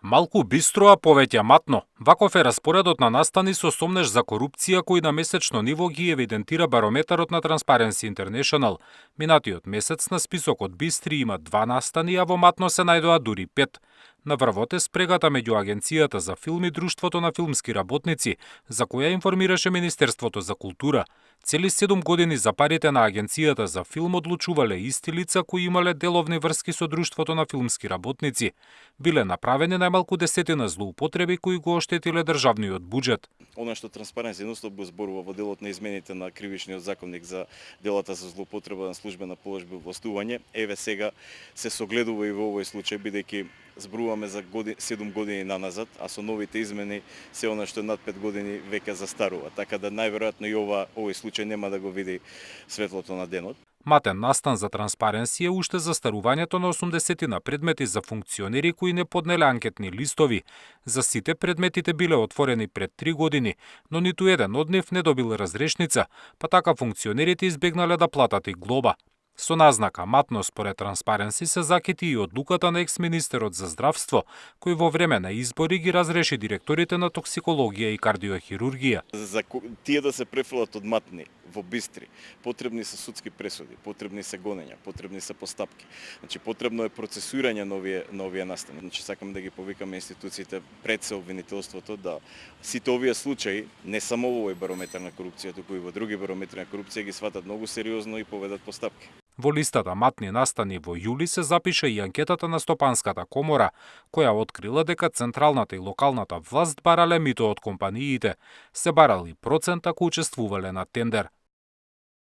Малку бистро, а повеќе матно. Ваков е распоредот на настани со сомнеж за корупција кој на месечно ниво ги евидентира барометарот на Transparency International. Минатиот месец на списокот бистри има 2 настани, а во матно се најдоа дури 5. На врвот е спрегата меѓу Агенцијата за филм и Друштвото на филмски работници, за која информираше Министерството за култура. Цели 7 години за парите на Агенцијата за филм одлучувале исти лица кои имале деловни врски со Друштвото на филмски работници. Биле направени најмалку 10 злоупотреби кои го оштетиле државниот буџет. Она што Transparency International го зборува во делот на измените на кривичниот законник за делата за злоупотреба на службена положба и властување, еве сега се согледува и во овој случај, бидејќи зборуваме за 7 години наназад, а со новите измени се она што е над 5 години веќе застарува. Така да најверојатно и овој случај нема да го види светлото на денот. Матен настан за Transparency е уште застарувањето на 80 предмети за функционери кои не поднеле анкетни листови. За сите предметите биле отворени пред 3 години, но ниту еден од нив не добил разрешница, па така функционерите избегнале да платат и глоба. Со назнака матно според Transparency се закити и одлуката на екс-министерот за здравство, кој во време на избори ги разреши директорите на токсикологија и кардиохирургија. За тие да се префрлат од матни во бистри, потребни се судски пресуди, потребни се гонења, потребни се постапки. Значи потребно е процесуирање на овие настани. Значи сакам да ги повикаме институциите пред се обвинителството да сите овие случаи, не само во овој барометар на корупција, туку и во други барометри на корупција ги сватат многу сериозно и поведат постапки. Во листата матни настани во јули се запиша и анкетата на Стопанската комора, која открила дека централната и локалната власт барале мито од компаниите, се барали процент ако учествувале на тендер.